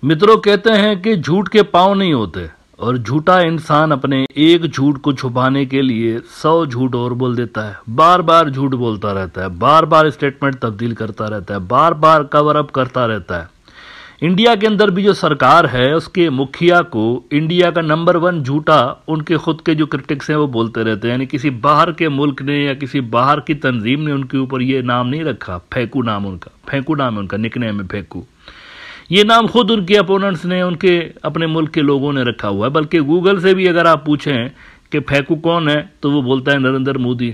मित्रों, कहते हैं कि झूठ के पांव नहीं होते और झूठा इंसान अपने एक झूठ को छुपाने के लिए 100 झूठ और बोल देता है। बार बार झूठ बोलता रहता है, बार बार स्टेटमेंट तब्दील करता रहता है, बार बार कवर अप करता रहता है। इंडिया के अंदर भी जो सरकार है उसके मुखिया को इंडिया का नंबर 1 झूठा उनके खुद के जो क्रिटिक्स हैं वो बोलते रहते हैं। यानी किसी बाहर के मुल्क ने या किसी बाहर की तंजीम ने उनके ऊपर ये नाम नहीं रखा, फेंकू नाम उनका, फेंकू नाम है उनका, निकनेम है फेंकू। ये नाम खुद उनके अपोनेंट्स ने, उनके अपने मुल्क के लोगों ने रखा हुआ है। बल्कि गूगल से भी अगर आप पूछें कि फेंकू कौन है तो वो बोलता है नरेंद्र मोदी।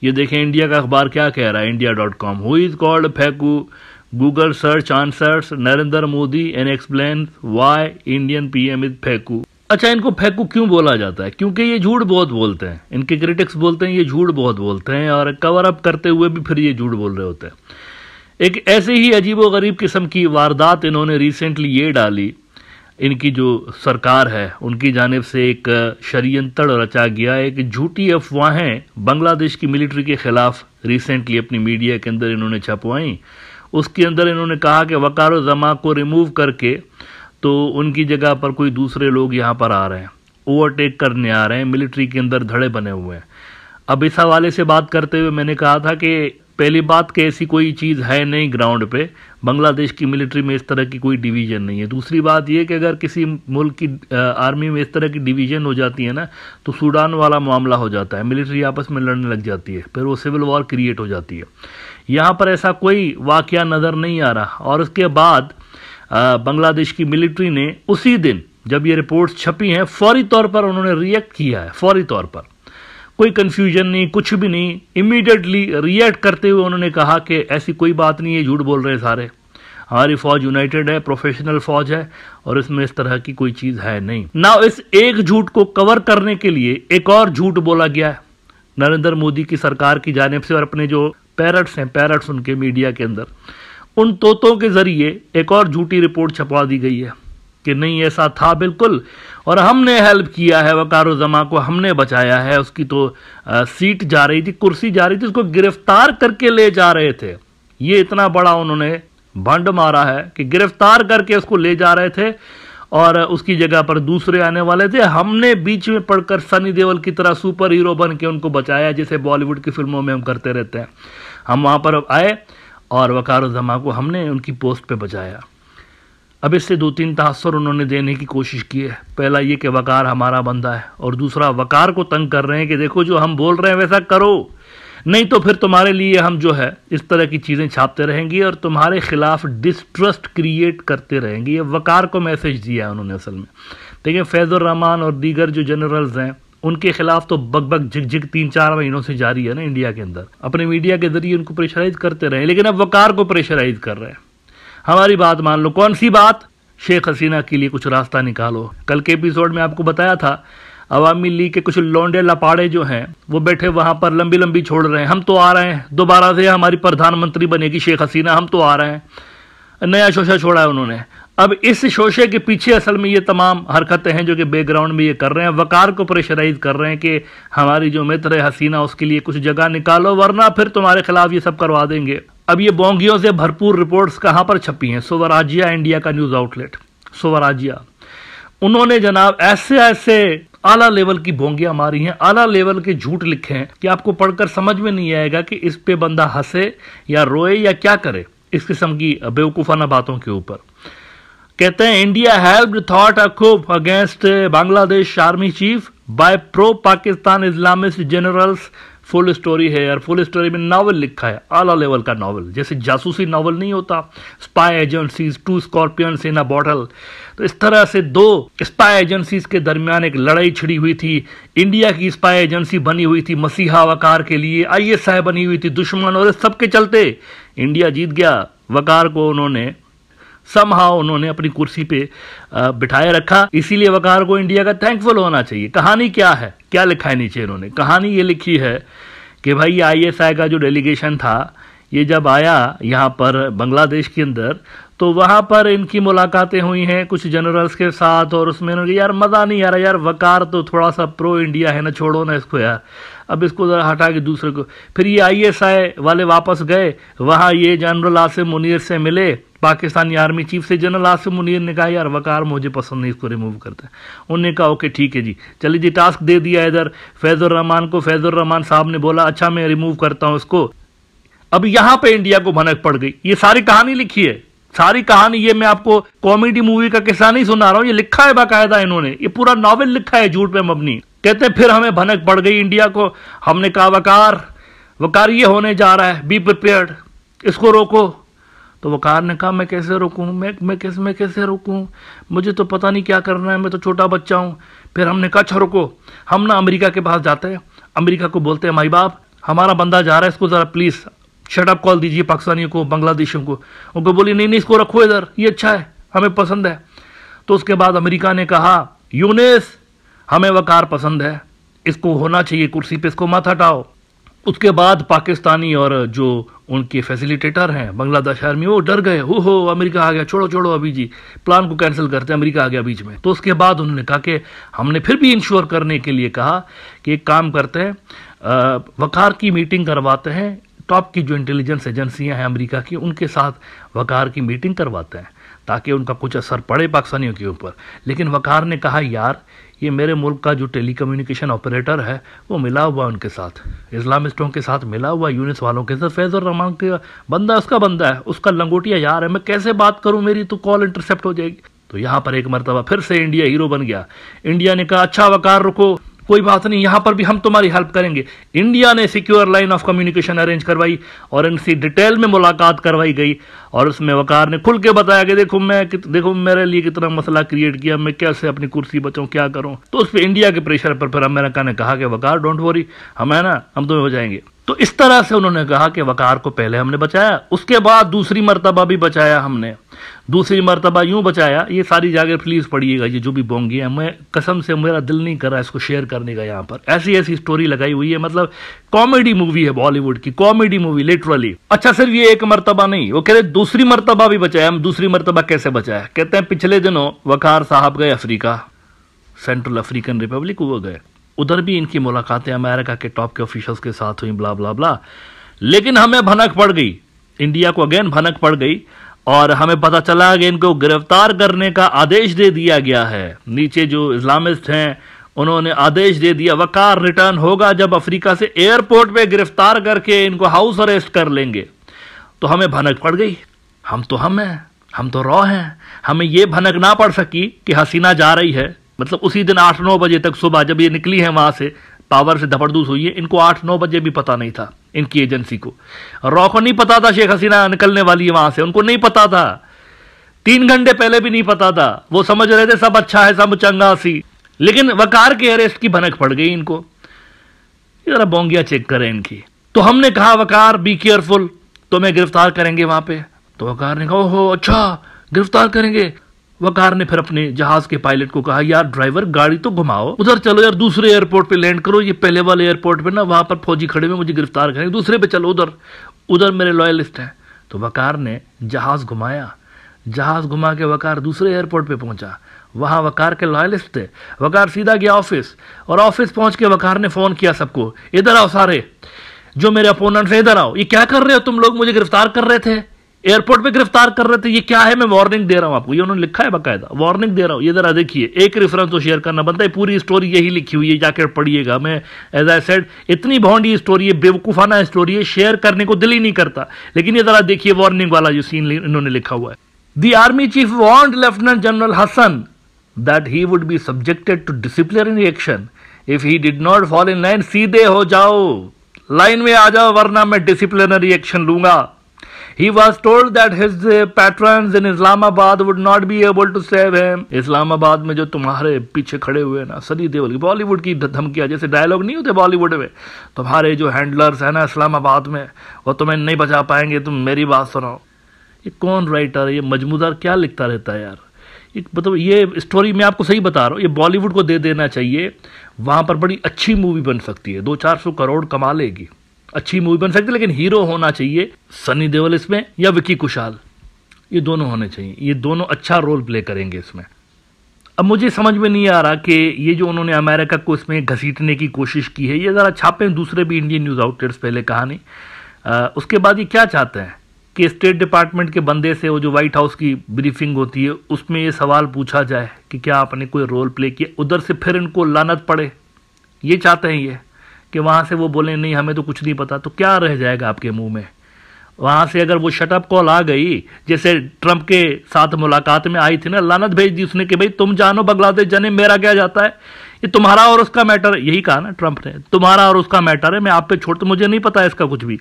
ये देखें इंडिया का अखबार क्या कह रहा है, india.com, who is called Feku, Google search answers Narendra Modi and explain why Indian PM is Feku. अच्छा, इनको फेंकू क्यों बोला जाता है? क्योंकि ये झूठ बहुत बोलते हैं। इनके क्रिटिक्स बोलते हैं ये झूठ बहुत बोलते हैं और कवर अप करते हुए भी फिर ये झूठ बोल रहे होते हैं। एक ऐसे ही अजीबोगरीब किस्म की वारदात इन्होंने रिसेंटली ये डाली। इनकी जो सरकार है उनकी जानिब से एक षड्यंत्र रचा गया, एक झूठी अफवाहें बांग्लादेश की मिलिट्री के खिलाफ रिसेंटली अपनी मीडिया के अंदर इन्होंने छपवाई। उसके अंदर इन्होंने कहा कि वकार जमा को रिमूव करके तो उनकी जगह पर कोई दूसरे लोग यहाँ पर आ रहे हैं, ओवरटेक करने आ रहे हैं, मिलिट्री के अंदर धड़े बने हुए हैं। अब इस हवाले से बात करते हुए मैंने कहा था कि पहली बात कि ऐसी कोई चीज़ है नहीं ग्राउंड पे, बांग्लादेश की मिलिट्री में इस तरह की कोई डिवीज़न नहीं है। दूसरी बात यह कि अगर किसी मुल्क की आर्मी में इस तरह की डिवीज़न हो जाती है ना तो सूडान वाला मामला हो जाता है, मिलिट्री आपस में लड़ने लग जाती है, फिर वो सिविल वॉर क्रिएट हो जाती है। यहाँ पर ऐसा कोई वाकया नज़र नहीं आ रहा। और उसके बाद बांग्लादेश की मिलिट्री ने उसी दिन जब ये रिपोर्ट्स छपी हैं फौरी तौर पर उन्होंने रिएक्ट किया है। फौरी तौर पर कोई कंफ्यूजन नहीं, कुछ भी नहीं, इमीडिएटली रिएक्ट करते हुए उन्होंने कहा कि ऐसी कोई बात नहीं है, झूठ बोल रहे हैं सारे, हमारी फौज यूनाइटेड है, प्रोफेशनल फौज है और इसमें इस तरह की कोई चीज़ है नहीं। ना इस एक झूठ को कवर करने के लिए एक और झूठ बोला गया है नरेंद्र मोदी की सरकार की जानिब से और अपने जो पैरट्स हैं, पैरट्स उनके मीडिया के अंदर, उन तोतों के जरिए एक और झूठी रिपोर्ट छपवा दी गई है कि नहीं ऐसा था बिल्कुल और हमने हेल्प किया है, वकारो जमा को हमने बचाया है, उसकी तो सीट जा रही थी, कुर्सी जा रही थी, उसको गिरफ्तार करके ले जा रहे थे। ये इतना बड़ा उन्होंने भंड मारा है कि गिरफ्तार करके उसको ले जा रहे थे और उसकी जगह पर दूसरे आने वाले थे। हमने बीच में पड़कर सनी देओल की तरह सुपर हीरो बन के उनको बचाया, जैसे बॉलीवुड की फिल्मों में हम करते रहते हैं। हम वहां पर आए और वकारो जमा को हमने उनकी पोस्ट पे बचाया। अब इससे 2-3 तासर उन्होंने देने की कोशिश की है। पहला ये कि वकार हमारा बंदा है और दूसरा वकार को तंग कर रहे हैं कि देखो जो हम बोल रहे हैं वैसा करो, नहीं तो फिर तुम्हारे लिए हम जो है इस तरह की चीज़ें छापते रहेंगे और तुम्हारे खिलाफ डिस्ट्रस्ट क्रिएट करते रहेंगे। ये वकार को मैसेज दिया है उन्होंने असल में। देखिए फैजुर रहमान और दीगर जो जनरल्स हैं उनके खिलाफ तो बग झिक 3-4 महीनों से जारी है ना इंडिया के अंदर, अपने मीडिया के जरिए उनको प्रेशराइज करते रहे, लेकिन अब वकार को प्रेशराइज कर रहे हैं। हमारी बात मान लो। कौन सी बात? शेख हसीना के लिए कुछ रास्ता निकालो। कल के एपिसोड में आपको बताया था अवामी लीग के कुछ लौंडे लपाड़े जो हैं वो बैठे वहां पर लंबी लंबी छोड़ रहे हैं, हम तो आ रहे हैं, दोबारा से हमारी प्रधानमंत्री बनेगी शेख हसीना, हम तो आ रहे हैं। नया शोशा छोड़ा है उन्होंने। अब इस शोशे के पीछे असल में ये तमाम हरकतें हैं जो कि बैकग्राउंड में ये कर रहे हैं, वकार को प्रेशराइज कर रहे हैं कि हमारी जो मित्र है हसीना उसके लिए कुछ जगह निकालो वरना फिर तुम्हारे खिलाफ ये सब करवा देंगे। अब ये बोंगियों से भरपूर रिपोर्ट्स कहां पर छपी हैं? स्वराज्य इंडिया का न्यूज आउटलेट स्वराज्य, उन्होंने जनाब ऐसे ऐसे आला लेवल की बोंगियां मारी हैं, आला लेवल के झूठ लिखे हैं कि आपको पढ़कर समझ में नहीं आएगा कि इस पे बंदा हंसे या रोए या क्या करे इस किस्म की बेवकूफाना बातों के ऊपर। कहते हैं इंडिया हेल्प्ड थॉट a coup against Bangladesh army chief by pro Pakistan Islamist generals. Full story है यार, फुल स्टोरी में नावल लिखा है, आला लेवल का नावल, जैसे जासूसी नावल नहीं होता, spy agencies, 2 scorpions in a bottle. तो इस तरह से 2 स्पाई एजेंसीज के दरमियान एक लड़ाई छिड़ी हुई थी। इंडिया की स्पाई एजेंसी बनी हुई थी मसीहा वकार के लिए, ISI बनी हुई थी दुश्मन, और इस सबके चलते इंडिया जीत गया। वकार को उन्होंने समहाउ उन्होंने अपनी कुर्सी पे बिठाए रखा, इसीलिए वकार को इंडिया का थैंकफुल होना चाहिए। कहानी क्या है, क्या लिखा है नीचे इन्होंने? कहानी ये लिखी है कि भाई ये ISI का जो डेलीगेशन था ये जब आया यहाँ पर बांग्लादेश के अंदर तो वहां पर इनकी मुलाकातें हुई हैं कुछ जनरल्स के साथ, और उसमें उन्होंने यार मजा नहीं आ रहा यार, वकार तो थोड़ा सा प्रो इंडिया है ना, छोड़ो ना इसको यार, अब इसको जरा हटा के दूसरे को। फिर ये आईएसआई वाले वापस गए, वहां ये जनरल आसिम मुनीर से मिले, पाकिस्तानी आर्मी चीफ से। जनरल आसिम मुनीर ने कहा यार वकार मुझे पसंद नहीं, इसको रिमूव करते हैं। उन्होंने कहा ओके ठीक है जी, चलिए जी टास्क दे दिया इधर फैजुर रहमान को। फैजुर रहमान साहब ने बोला अच्छा मैं रिमूव करता हूं इसको। अब यहां पे इंडिया को भनक पड़ गई। ये सारी कहानी लिखी है, सारी कहानी, ये मैं आपको कॉमेडी मूवी का किस्सा नहीं सुना रहा हूं, ये लिखा है बाकायदा इन्होंने, ये पूरा नॉवेल लिखा है झूठ पे मबनी। कहते फिर हमें भनक पड़ गई इंडिया को। हमने कहा वकार ये होने जा रहा है, बी प्रिपेयर्ड, इसको रोको। तो वकार ने कहा मैं कैसे रोकूं, मैं कैसे रोकूं, मुझे तो पता नहीं क्या करना है, मैं तो छोटा बच्चा हूं। फिर हमने कहा अच्छा रुको, हम ना अमेरिका के पास जाते हैं, अमेरिका को बोलते हैं माई बाप हमारा बंदा जा रहा है, इसको जरा प्लीज शट अप कॉल दीजिए पाकिस्तानियों को, बांग्लादेशियों को। उनको बोली नहीं इसको रखो इधर, ये अच्छा है, हमें पसंद है। तो उसके बाद अमेरिका ने कहा यूनिस हमें वकार पसंद है, इसको होना चाहिए कुर्सी पे, इसको मत हटाओ। उसके बाद पाकिस्तानी और जो उनके फैसिलिटेटर हैं बांग्लादेश आर्मी, वो डर गए, हो अमेरिका आ गया, छोड़ो अभी जी, प्लान को कैंसिल करते हैं, अमेरिका आ गया बीच में। तो उसके बाद उन्होंने कहा कि हमने फिर भी इंश्योर करने के लिए कहा कि एक काम करते हैं, वकार की मीटिंग करवाते हैं, टॉप की जो इंटेलिजेंस एजेंसियां हैं अमेरिका की, उनके साथ वकार की मीटिंग करवाते हैं ताकि उनका कुछ असर पड़े पाकिस्तानियों के ऊपर। लेकिन वकार ने कहा यार ये मेरे मुल्क का जो टेलीकम्युनिकेशन ऑपरेटर है वो मिला हुआ उनके साथ, इस्लामिस्टों के साथ मिला हुआ, यूनिस वालों के साथ, फैजुर रहमान का बंदा है, उसका लंगोटिया यार है, मैं कैसे बात करूं, मेरी तो कॉल इंटरसेप्ट हो जाएगी। तो यहां पर एक मरतबा फिर से इंडिया हीरो बन गया। इंडिया ने कहा अच्छा वकार रुको, कोई बात नहीं, यहां पर भी हम तुम्हारी हेल्प करेंगे। इंडिया ने secure line of communication arrange करवाई और इनसे डिटेल में मुलाकात करवाई गई, और उसमें वकार ने खुल के बताया कि देखो मेरे लिए कितना मसला क्रिएट किया, मैं कैसे अपनी कुर्सी बचाऊं, क्या करूं। तो उस पर इंडिया के प्रेशर पर फिर अमेरिका ने कहा कि वकार डोंट वरी, हम है ना, हम तुम्हें बचाएंगे। तो इस तरह से उन्होंने कहा कि वकार को पहले हमने बचाया, उसके बाद दूसरी मरतबा भी बचाया हमने। दूसरी मरतबा यूं बचाया, ये सारी जगह प्लीज पढ़िएगा, ये जो भी बोंगी है, मैं कसम से मेरा दिल नहीं कर रहा इसको शेयर करने का। यहाँ पर ऐसी स्टोरी लगाई हुई है, मतलब कॉमेडी मूवी है, बॉलीवुड की कॉमेडी मूवी लिटरली। अच्छा सिर्फ ये एक मरतबा नहीं, वो कह रहे दूसरी मरतबा भी बचाया। हम दूसरी मरतबा कैसे बचाया, कहते हैं पिछले दिनों वकार साहब गए अफ्रीका, सेंट्रल अफ्रीकन रिपब्लिक वो गए, उधर भी इनकी मुलाकातें अमेरिका के टॉप के ऑफिशियल्स के साथ हुई, ब्ला ब्ला ब्ला। लेकिन हमें भनक पड़ गई, इंडिया को अगेन भनक पड़ गई, और हमें पता चला कि इनको गिरफ्तार करने का आदेश दे दिया गया है। नीचे जो इस्लामिस्ट हैं उन्होंने आदेश दे दिया वकार रिटर्न होगा जब अफ्रीका से एयरपोर्ट पे गिरफ्तार करके इनको हाउस अरेस्ट कर लेंगे। तो हमें भनक पड़ गई, हम तो रॉ हैं, हमें ये भनक ना पड़ सकी कि हसीना जा रही है। मतलब उसी दिन 8-9 बजे तक सुबह जब ये निकली है वहां से, पावर से धपड़दूस हुई है, इनको 8-9 बजे भी पता नहीं था, इनकी एजेंसी को, रॉ को नहीं पता था शेख हसीना निकलने वाली है वहां से, उनको नहीं पता था, 3 घंटे पहले भी नहीं पता था। वो समझ रहे थे सब अच्छा है, सब चंगा सी। लेकिन वकार के अरेस्ट की भनक पड़ गई इनको। जरा बोंगिया चेक करें इनकी। तो हमने कहा वकार बी केयरफुल, तुम्हें गिरफ्तार करेंगे वहां पे। तो वकार ने कहा ओहो अच्छा गिरफ्तार करेंगे। वकार ने फिर अपने जहाज के पायलट को कहा यार ड्राइवर गाड़ी तो घुमाओ, उधर चलो यार, दूसरे एयरपोर्ट पे लैंड करो, ये पहले वाले एयरपोर्ट पे ना वहां पर फौजी खड़े हुए मुझे गिरफ्तार करेंगे, दूसरे पे चलो, उधर मेरे लॉयलिस्ट हैं। तो वकार ने जहाज घुमाया, जहाज घुमा के वकार दूसरे एयरपोर्ट पे पहुंचा, वहां वकार के लॉयलिस्ट थे। वकार सीधा गया ऑफिस, और ऑफिस पहुंच के वकार ने फोन किया सबको, इधर आओ सारे, जो मेरे अपोनेंट्स हैं इधर आओ, ये क्या कर रहे हो तुम लोग, मुझे गिरफ्तार कर रहे थे, एयरपोर्ट पे गिरफ्तार कर रहे थे, ये क्या है, मैं वार्निंग दे रहा हूं आपको। ये उन्होंने लिखा है बाकायदा, वार्निंग दे रहा हूं, ये जरा देखिए, एक रेफरेंस तो शेयर करना बनता है, पूरी स्टोरी यही लिखी हुई है, जाकर पढ़िएगा। मैं एज आई सेड इतनी भौंडी स्टोरी है, बेवकूफाना स्टोरी है, शेयर करने को दिल ही नहीं करता। लेकिन ये जरा देखिए वार्निंग वाला जो सीन इन्होंने लिखा हुआ है। The army chief warned lieutenant general Hasan that he would be subjected to disciplinary action if he did not follow in line. सीधे हो जाओ, लाइन में आ जाओ, वरना मैं डिसिप्लिनरी एक्शन लूंगा। He was told that his patrons in Islamabad would not be able to save him. Islamabad में जो तुम्हारे पीछे खड़े हुए हैं ना, सनी देओल की बॉलीवुड की धमकियां, जैसे डायलॉग नहीं होते बॉलीवुड में, तुम्हारे जो हैंडलर्स हैं ना इस्लामाबाद में, वो तुम्हें नहीं बचा पाएंगे, तुम मेरी बात सुनो। ये कौन राइटर है, ये मजमूदार क्या लिखता रहता है यार। मतलब ये स्टोरी मैं आपको सही बता रहा हूँ, ये बॉलीवुड को दे देना चाहिए, वहां पर बड़ी अच्छी मूवी बन सकती है, 200-400 करोड़ कमा लेगी, अच्छी मूवी बन सकती है। लेकिन हीरो होना चाहिए सनी देओल इसमें या विकी कुशाल, ये दोनों होने चाहिए, ये दोनों अच्छा रोल प्ले करेंगे इसमें। अब मुझे समझ में नहीं आ रहा कि ये जो उन्होंने अमेरिका को इसमें घसीटने की कोशिश की है, ये ज़रा छापें दूसरे भी इंडियन न्यूज़ आउटलेट्स, पहले कहानी उसके बाद ये क्या चाहते हैं कि स्टेट डिपार्टमेंट के बंदे से वो जो व्हाइट हाउस की ब्रीफिंग होती है उसमें ये सवाल पूछा जाए कि क्या आपने कोई रोल प्ले किया, उधर से फिर इनको लानत पड़े। ये चाहते हैं ये कि वहाँ से वो बोलें नहीं हमें तो कुछ नहीं पता, तो क्या रह जाएगा आपके मुंह में। वहाँ से अगर वो शटअप कॉल आ गई, जैसे ट्रंप के साथ मुलाकात में आई थी ना, लानत भेज दी उसने कि भाई तुम जानो बांग्लादेश जाने, मेरा क्या जाता है, ये तुम्हारा और उसका मैटर, यही कहा ना ट्रंप ने, तुम्हारा और उसका मैटर है, मैं आप पे छोड़, तो मुझे नहीं पता है इसका कुछ भी।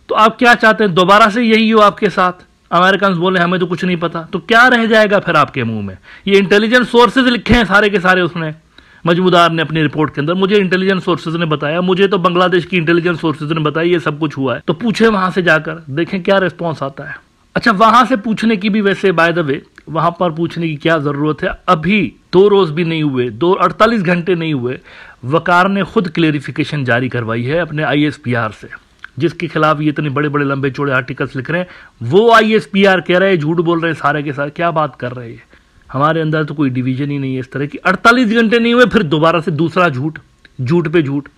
तो आप क्या चाहते हैं, दोबारा से यही हो आपके साथ, अमेरिकन बोले हमें तो कुछ नहीं पता, तो क्या रह जाएगा फिर आपके मुंह में। ये इंटेलिजेंस सोर्सेज लिखे हैं सारे के सारे उसने, मजमूदार ने अपनी रिपोर्ट के अंदर, मुझे इंटेलिजेंस सोर्सेज ने बताया, मुझे तो बांग्लादेश की इंटेलिजेंस सोर्सेज ने बताया ये सब कुछ हुआ है, तो पूछे वहां से जाकर, देखें क्या रिस्पॉन्स आता है। अच्छा, वहां से पूछने की भी वैसे बाय द वे वहां पर पूछने की क्या जरूरत है, अभी 2 रोज भी नहीं हुए, 48 घंटे नहीं हुए, वकार ने खुद क्लेरिफिकेशन जारी करवाई है अपने ISPR से, जिसके खिलाफ ये इतने बड़े बड़े लंबे चौड़े आर्टिकल्स लिख रहे हैं, वो ISPR कह रहे हैं झूठ बोल रहे हैं सारे के सारे। क्या बात कर रहे हैं, हमारे अंदर तो कोई डिवीजन ही नहीं है इस तरह की। 48 घंटे नहीं हुए फिर दोबारा से दूसरा झूठ, झूठ पे झूठ।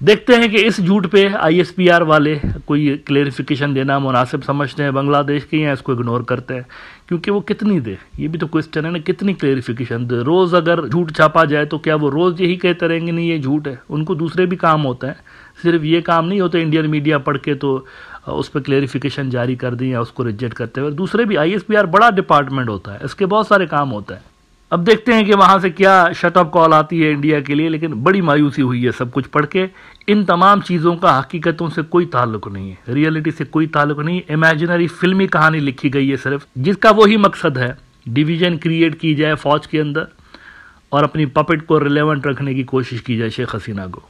देखते हैं कि इस झूठ पे ISPR वाले कोई क्लेरिफिकेशन देना मुनासिब समझते हैं बांग्लादेश के, या इसको इग्नोर करते हैं, क्योंकि वो कितनी दे, ये भी तो क्वेश्चन है ना, कितनी क्लेरिफिकेशन दे। रोज अगर झूठ छापा जाए तो क्या वो रोज यही कहते रहेंगे नहीं ये झूठ है, उनको दूसरे भी काम होते हैं, सिर्फ ये काम नहीं होते इंडियन मीडिया पढ़ के तो उस पर क्लेरिफिकेशन जारी कर दी या उसको रिजेक्ट करते हुए। दूसरे भी ISPR बड़ा डिपार्टमेंट होता है, इसके बहुत सारे काम होते हैं। अब देखते हैं कि वहां से क्या शटअप कॉल आती है इंडिया के लिए, लेकिन बड़ी मायूसी हुई है सब कुछ पढ़ के। इन तमाम चीज़ों का हकीकतों से कोई ताल्लुक नहीं है, रियलिटी से कोई ताल्लुक नहीं, इमेजिनरी फिल्मी कहानी लिखी गई है सिर्फ, जिसका वही मकसद है डिवीजन क्रिएट की जाए फौज के अंदर और अपनी पपेट को रिलेवेंट रखने की कोशिश की जाए शेख हसीना को।